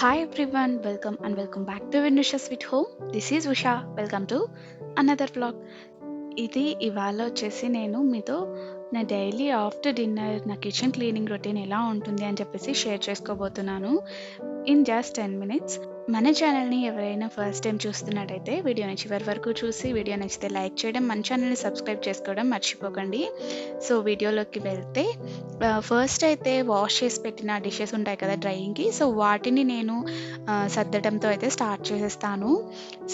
Hi everyone, welcome back to Vinusha Sweet Home. This is Usha. Welcome to another vlog. ఇది ఇవాళ వచ్చేసి నేను మీతో నా డైలీ ఆఫ్టర్ డిన్నర్ నా కిచెన్ క్లీనింగ్ రొటీన్ ఎలా ఉంటుంది అని చెప్పేసి షేర్ చేసుకోబోతున్నాను ఇన్ జస్ట్ 10 మినిట్స్. మన ఛానల్ని ఎవరైనా ఫస్ట్ టైం చూస్తున్నట్టయితే వీడియోని చివరి వరకు చూసి వీడియో నచ్చితే లైక్ చేయడం, మన ఛానల్ని సబ్స్క్రైబ్ చేసుకోవడం మర్చిపోకండి. సో వీడియోలోకి వెళ్తే ఫస్ట్ అయితే వాష్ చేసి పెట్టిన డిషెస్ ఉంటాయి కదా డ్రైయింగ్కి, సో వాటిని నేను సర్దడంతో అయితే స్టార్ట్ చేసేస్తాను.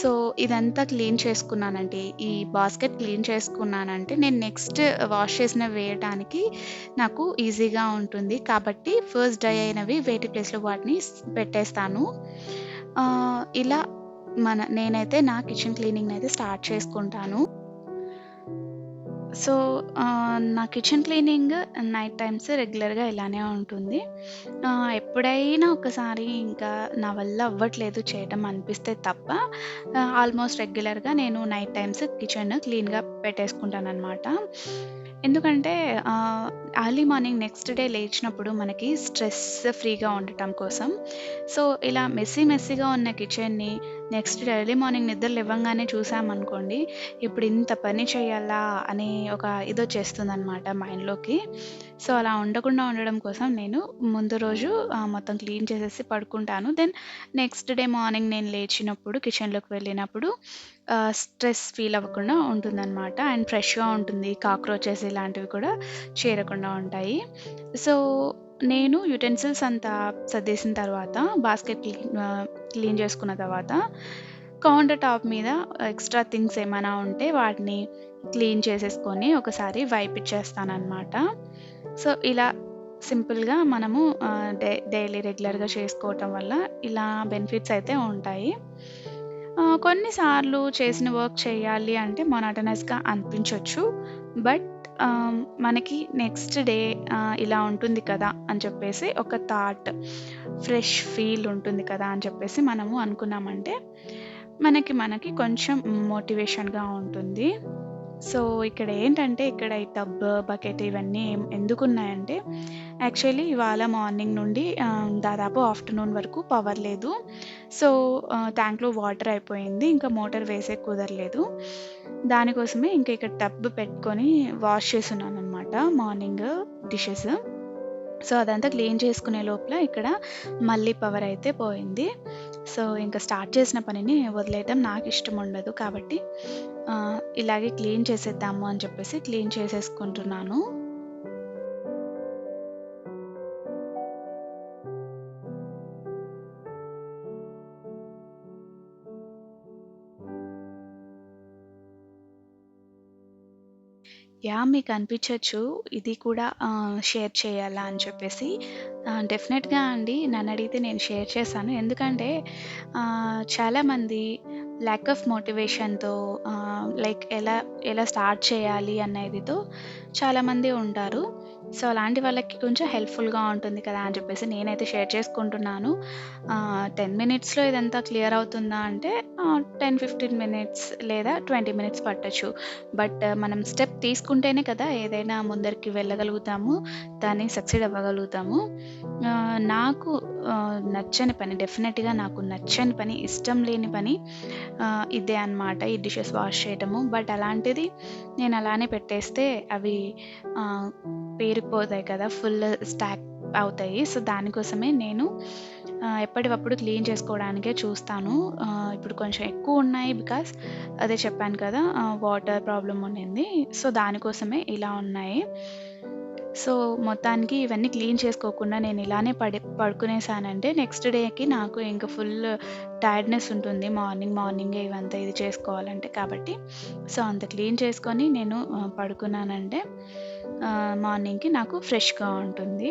సో ఇదంతా క్లీన్ చేసుకున్నానంటే, ఈ బాస్కెట్ క్లీన్ చేసుకున్నానంటే నేను నెక్స్ట్ వాష్ చేసినవి వేయడానికి నాకు ఈజీగా ఉంటుంది. కాబట్టి ఫస్ట్ డ్రై అయినవి వేటి ప్లేస్లో వాటిని పెట్టేస్తాను. ఇలా నేనైతే నా కిచెన్ క్లీనింగ్‌ని అయితే స్టార్ట్ చేసుకుంటాను. సో, నా కిచెన్ క్లీనింగ్ నైట్ టైమ్స్ రెగ్యులర్‌గా ఇలానే ఉంటుంది. ఎప్పుడైనా ఒకసారి ఇంకా నా వల్ల అవ్వట్లేదు చేయటం అనిపిస్తే తప్ప ఆల్మోస్ట్ రెగ్యులర్‌గా నేను నైట్ టైమ్స్ కిచెన్ క్లీన్‌గా పెట్టేసుకుంటాననమాట. ఎందుకంటే ఎర్లీ మార్నింగ్ నెక్స్ట్ డే లేచినప్పుడు మనకి స్ట్రెస్ ఫ్రీగా ఉండటం కోసం. సో, ఇలా మెస్సీగా ఉన్న కిచెన్‌ని నెక్స్ట్ డే ఎర్లీ మార్నింగ్ నిద్ర లేవంగానే చూసామనుకోండి, ఇప్పుడు ఇంత పని చేయాలా అనే ఒక ఇదొచ్చేస్తుందనమాట మైండ్‌లోకి. సో, అలా ఉండడం కోసం నేను ముందు రోజు మొత్తం క్లీన్ చేసేసి పడుకుంటాను. దెన్ నెక్స్ట్ డే మార్నింగ్ నేను లేచినప్పుడు కిచెన్‌లోకి వెళ్ళినప్పుడు స్ట్రెస్ ఫీల్ అవ్వకుండా ఉంటుందనమాట. అండ్ ఫ్రెష్‌గా ఉంటుంది. కాక్రోచెస్ ఇలాంటివి కూడా చేరకుండా ఉంటాయి. సో, నేను యుటెన్సిల్స్ అంతా సర్దేసిన తర్వాత క్లీన్ చేసుకున్న తర్వాత కౌంటర్ టాప్ మీద ఎక్స్‌ట్రా థింగ్స్ ఏమైనా ఉంటే వాటిని క్లీన్ చేసేసుకొని ఒకసారి వైప్ ఇచ్చేస్తాననమాట. సో, ఇలా సింపుల్‌గా మనము డైలీ రెగ్యులర్‌గా చేసుకోవటం వల్ల ఇలా బెనిఫిట్స్ అయితే ఉంటాయి. కొన్నిసార్లు చేసిన వర్క్ చేయాలి అంటే మొనోటనస్‌గా అనిపించొచ్చు. బట్ మనకి నెక్స్ట్ డే ఇలా ఉంటుంది కదా అని చెప్పేసి ఒక థాట్, ఫ్రెష్ ఫీల్ ఉంటుంది కదా అని చెప్పేసి మనము అనుకున్నామంటే మనకి కొంచెం మోటివేషన్‌గా ఉంటుంది. సో, ఇక్కడ ఏంటంటే ఇక్కడ ఈ టబ్, బకెట్ ఇవన్నీ ఎందుకున్నాయంటే యాక్చువల్లీ ఇవాళ మార్నింగ్ నుండి దాదాపు ఆఫ్టర్‌నూన్ వరకు పవర్ లేదు. సో, ట్యాంక్‌లో వాటర్ అయిపోయింది. ఇంకా మోటార్ వేసేకి కుదరలేదు. దానికోసమే ఇంకా ఇక్కడ టబ్ పెట్టుకొని వాష్ చేసున్నాననమాట మార్నింగ్ డిషెస్. సో, అదంతా క్లీన్ చేసుకునే లోపల ఇక్కడ మళ్ళీ పవర్ అయితే పోయింది. సో, ఇంకా స్టార్ట్ చేసిన పనిని వదిలేయటం నాకిష్టముండదు. కాబట్టి ఇలాగే క్లీన్ చేసేద్దాము అని చెప్పేసి క్లీన్ చేసేసుకుంటున్నాను. యాహ్! మీకనిపించొచ్చు ఇది కూడా షేర్ చేయాలా అని చెప్పేసి. డెఫినెట్‌గా అండి. నన్నడిగితే నేను షేర్ చేశాను. ఎందుకంటే చాలామంది ల్యాక్ ఆఫ్ మోటివేషన్‌తో లైక్ ఎలా స్టార్ట్ చేయాలి అన్న ఇదితో చాలామంది ఉంటారు. సో, అలాంటి వాళ్ళకి కొంచెం హెల్ప్‌ఫుల్‌గా ఉంటుంది కదా అని చెప్పేసి నేనైతే షేర్ చేసుకుంటున్నాను. 10 మినిట్స్‌లో ఇదంతా క్లియర్ అవుతుందా అంటే 10, 15 మినిట్స్ లేదా 20 మినిట్స్ పట్టొచ్చు. బట్ మనం స్టెప్ తీసుకుంటేనే కదా ఏదైనా ముందరికి వెళ్ళగలుగుతాము. దాన్ని సక్సీడ్ అవ్వగలుగుతాము. నాకు నచ్చని పని, డెఫినెట్‌గా నాకు నచ్చని పని, ఇష్టం లేని పని ఇదే అనమాట. ఈ డిషెస్ వాష్ చేయటము. బట్ అలాంటిది నేను అలానే పెట్టేస్తే అవి ఆహ్, పేరుకుపోతాయి కదా! ఫుల్ స్టాక్ అవుతాయి. సో, దానికోసమే నేను ఎప్పటికప్పుడు క్లీన్ చేసుకోవడానికే చూస్తాను. ఇప్పుడు కొంచెం ఎక్కువున్నాయి బికాస్ అదే చెప్పాను కదా! వాటర్ ప్రాబ్లమ్ ఉండింది. సో, దానికోసమే ఇలా ఉన్నాయి. సో, మొత్తానికి ఇవన్నీ క్లీన్ చేసుకోకుండా నేను ఇలానే పడుకునేసానంటే నెక్స్ట్ డేకి నాకు ఇంక ఫుల్ టైర్డ్‌నెస్ ఉంటుంది. మార్నింగే ఇవంతా ఇది చేసుకోవాలంటే. కాబట్టి సో, అంత క్లీన్ చేసుకొని నేను పడుకున్నానంటే మార్నింగ్‌కి నాకు ఫ్రెష్‌గా ఉంటుంది.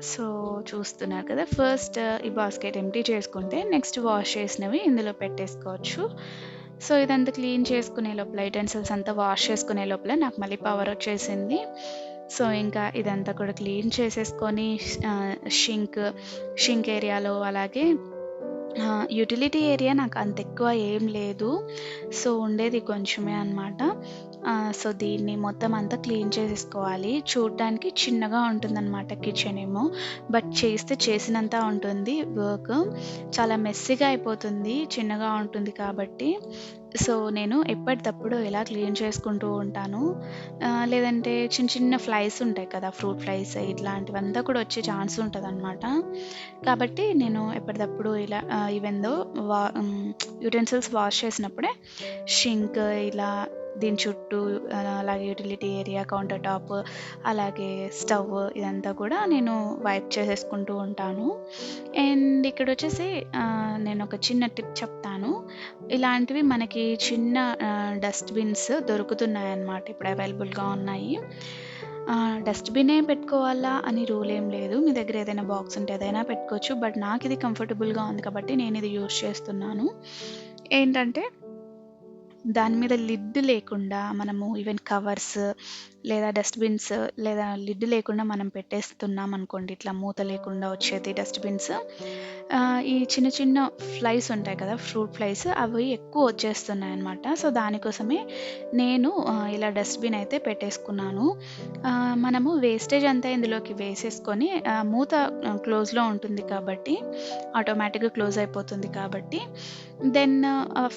సో, చూస్తున్నారు కదా! ఫస్ట్ ఈ బాస్కెట్ ఎంప్టీ చేసుకుంటే నెక్స్ట్ వాష్ చేసినవి ఇందులో పెట్టేసుకోవచ్చు. సో, ఇదంతా క్లీన్ చేసుకునే లోపల యుటెన్సిల్స్ అంతా వాష్ చేసుకునే లోపల నాకు మళ్ళీ పవర్ వచ్చేసింది. సో, ఇంకా ఇదంతా కూడా క్లీన్ చేసేసుకొని షింక్ ఏరియాలో అలాగే యుటిలిటీ ఏరియా నాకు అంత ఎక్కువ ఏం లేదు. సో, ఉండేది కొంచెమే అనమాట. సో, దీన్ని మొత్తం అంతా క్లీన్ చేసేసుకోవాలి. చూడ్డానికి చిన్నగా ఉంటుందనమాట కిచెన్ ఏమో. బట్ చేస్తే చేసినంత ఉంటుంది వర్క్. చాలా మెస్సీగా అయిపోతుంది చిన్నగా ఉంటుంది కాబట్టి. సో, నేను ఎప్పటిదప్పుడు ఇలా క్లీన్ చేసుకుంటూ ఉంటాను. లేదంటే చిన్న చిన్న ఫ్లైస్ ఉంటాయి కదా! ఫ్రూట్ ఫ్లైస్ ఇట్లాంటివంతా కూడా వచ్చే ఛాన్స్ ఉంటదనమాట. కాబట్టి నేను ఎప్పటిదప్పుడు ఇలా ఈవెన్ దో యుటెన్సిల్స్ వాష్ చేసినప్పుడే షింక్ ఇలా దీని చుట్టూ అలాగే యుటిలిటీ ఏరియా, కౌంటర్ టాప్, అలాగే స్టవ్ ఇదంతా కూడా నేను వైప్ చేసేసుకుంటూ ఉంటాను. అండ్ ఇక్కడొచ్చేసి నేను ఒక చిన్న టిప్ చెప్తాను. ఇలాంటివి మనకి చిన్న డస్ట్‌బిన్స్ దొరుకుతున్నాయన్నమాట. ఇప్పుడు అవైలబుల్‌గా ఉన్నాయి. డస్ట్‌బినే పెట్టుకోవాలా అని రూల్ ఏం లేదు. మీ దగ్గర ఏదైనా బాక్స్ ఉంటే అదైనా పెట్టుకోవచ్చు. బట్ నాకిది కంఫర్టబుల్‌గా ఉంది కాబట్టి నేనిది యూజ్ చేస్తున్నాను. ఏంటంటే దాని మీద లిడ్ లేకుండా మనము ఈవెన్ కవర్స్ లేదా డస్ట్‌బిన్స్ లేదా లిడ్ లేకుండా మనం పెట్టేస్తున్నామనుకోండి, ఇట్లా మూత లేకుండా వచ్చేది డస్ట్‌బిన్స్. ఈ చిన్న చిన్న ఫ్లైస్ ఉంటాయి కదా! ఫ్రూట్ ఫ్లైస్ అవి ఎక్కువ వచ్చేస్తున్నాయన్నమాట. సో, దానికోసమే నేను ఇలా డస్ట్‌బిన్ అయితే పెట్టేసుకున్నాను. మనము వేస్టేజ్ అంతా ఇందులోకి వేసేసుకొని మూత క్లోజ్‌లో ఉంటుంది కాబట్టి ఆటోమేటిక్‌గా క్లోజ్ అయిపోతుంది కాబట్టి దెన్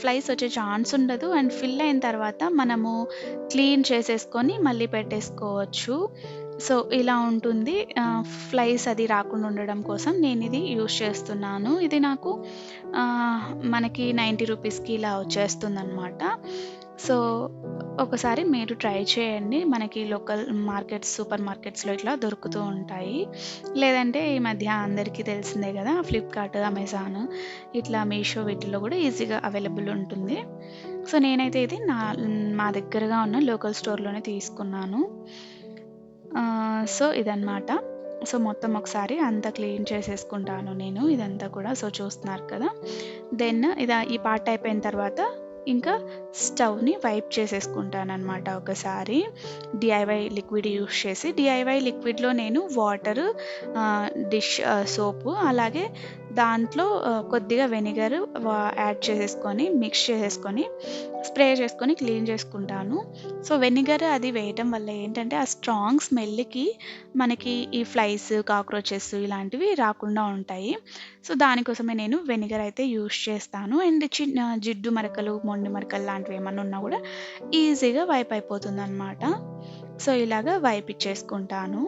ఫ్లైస్ వచ్చే ఛాన్స్ ఉండదు. అండ్ ఫిల్ అయిన తర్వాత మనము క్లీన్ చేసేసుకొని మళ్ళీ పెట్టేసుకోవచ్చు. సో, ఇలా ఉంటుంది. ఫ్లైస్ అది రాకుండా ఉండడం కోసం నేనిది యూజ్ చేస్తున్నాను. ఇది నాకు మనకి 90 రూపీస్‌కి ఇలా వచ్చేస్తుందనమాట. సో, ఒకసారి మీరు ట్రై చేయండి. మనకి లోకల్ మార్కెట్స్, సూపర్ మార్కెట్స్‌లో ఇట్లా దొరుకుతూ ఉంటాయి. లేదంటే ఈ మధ్య అందరికీ తెలిసిందే గదా! ఫ్లిప్‌కార్ట్, అమెజాన్ ఇట్లా మీషో వీటిల్లో గూడా ఈజీగా అవైలబుల్ ఉంటుంది. సో, నేనైతే ఇది మా దగ్గరగా ఉన్న లోకల్ స్టోర్‌లోనే తీసుకున్నాను. సో, ఇదనమాట. సో, మొత్తం ఒకసారి అంతా క్లీన్ చేసేసుకుంటాను నేను ఇదంతా కూడా. సో, చూస్తున్నారు కదా! దెన్ ఈ పార్ట్ అయిపోయిన తర్వాత ఇంకా స్టవ్‌ని వైప్ చేసేసుకుంటాననమాట ఒకసారి. డీఐవై లిక్విడ్ యూజ్ చేసి, డీఐవై లిక్విడ్‌లో నేను వాటరు, డిష్ సోపు అలాగే దాంట్లో కొద్దిగా వెనిగర్ యాడ్ చేసేసుకొని, మిక్స్ చేసేసుకొని, స్ప్రే చేసుకొని క్లీన్ చేసుకుంటాను. సో, వెనిగర్ అది వేయటం వల్ల ఏంటంటే, ఆ స్ట్రాంగ్ స్మెల్‌కి మనకి ఈ ఫ్లైస్, కాక్రోచెస్ ఇలాంటివి రాకుండా ఉంటాయి. సో, దానికోసమే నేను వెనిగర్ అయితే యూజ్ చేస్తాను. అండ్ జిడ్డు మరకలు, మొండి మరకలు లాంటివి ఏమన్నా ఉన్నా గూడా ఈజీగా వైప్ అయిపోతుందనమాట. సో, ఇలాగా వైప్ ఇచ్చేసుకుంటాను.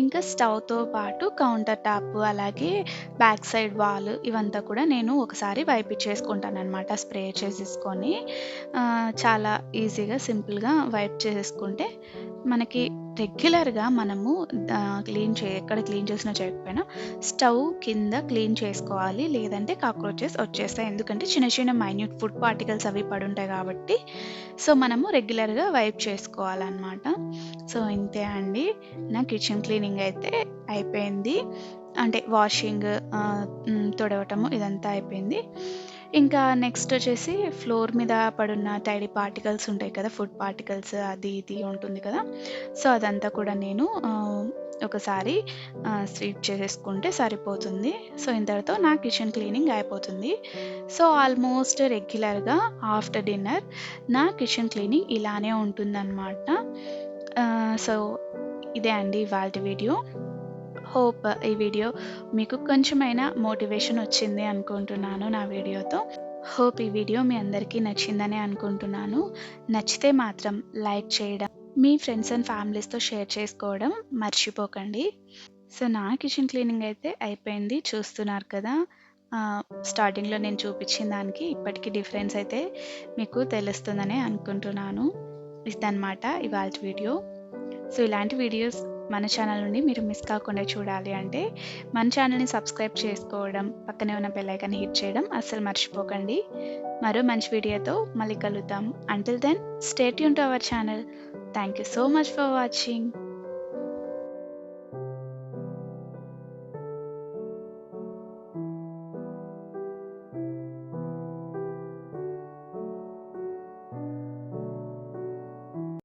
ఇంకా స్టవ్‌తో పాటు కౌంటర్ టాప్ అలాగే బ్యాక్ సైడ్ వాల్ ఇవంతా కూడా నేను ఒకసారి వైపిచ్చేసుకుంటాననమాట స్ప్రే చేసేసుకొని. చాలా ఈజీగా, సింపుల్‌గా వైప్ చేసేసుకుంటే మనకి రెగ్యులర్‌గా మనము ఎక్కడ క్లీన్ చేసినా చేయకపోయినా స్టవ్ కింద క్లీన్ చేసుకోవాలి. లేదంటే కాక్రోచెస్ వచ్చేస్తాయి. ఎందుకంటే చిన్న చిన్న మైన్యూట్ ఫుడ్ పార్టికల్స్ అవి పడుంటాయి కాబట్టి. సో, మనము రెగ్యులర్‌గా వైప్ చేసుకోవాలనమాట. సో, ఇంతే అండి. నా కిచెన్ క్లీనింగ్ అయితే అయిపోయింది. అంటే వాషింగ్, తుడవటము ఇదంతా అయిపోయింది. ఇంకా నెక్స్ట్ వచ్చేసి ఫ్లోర్ మీద పడున్న టైడీ పార్టికల్స్ ఉంటాయి కదా! ఫుడ్ పార్టికల్స్ అది ఇది ఉంటుంది కదా! సో, అదంతా కూడా నేను ఒకసారి స్వీప్ చేసేసుకుంటే సరిపోతుంది. సో, ఇంతటితో నా కిచెన్ క్లీనింగ్ అయిపోతుంది. సో, ఆల్మోస్ట్ రెగ్యులర్‌గా ఆఫ్టర్ డిన్నర్ నా కిచెన్ క్లీనింగ్ ఇలానే ఉంటుందనమాట. సో, ఇదే అండి ఇవాల్టి వీడియో. హోప్ ఈ వీడియో మీకు కొంచెమైనా మోటివేషన్ వచ్చింది అనుకుంటున్నాను నా వీడియోతో. హోప్ ఈ వీడియో మీ అందరికీ నచ్చిందనే అనుకుంటున్నాను. నచ్చితే మాత్రం లైక్ చేయడం, మీ ఫ్రెండ్స్ అండ్ ఫ్యామిలీస్‌తో షేర్ చేసుకోవడం మర్చిపోకండి. సో, నా కిచెన్ క్లీనింగ్ అయితే అయిపోయింది. చూస్తున్నారు కదా! స్టార్టింగ్‌లో నేను చూపించిన దానికి ఇప్పటికి డిఫరెన్స్ అయితే మీకు తెలుస్తుందనే అనుకుంటున్నాను. ఇదనమాట ఇవాల్టి వీడియో. సో, ఇలాంటి వీడియోస్ మన ఛానల్ నుండి మీరు మిస్ కాకుండా చూడాలి అంటే మన ఛానల్‌ని సబ్స్క్రైబ్ చేసుకోవడం, పక్కనే ఉన్న బెల్ ఐకాన్ హిట్ చేయడం అస్సలు మర్చిపోకండి. మరో మంచి వీడియోతో మళ్ళీ కలుద్దాం. Until then stay tune to our channel. Thank you so much for watching.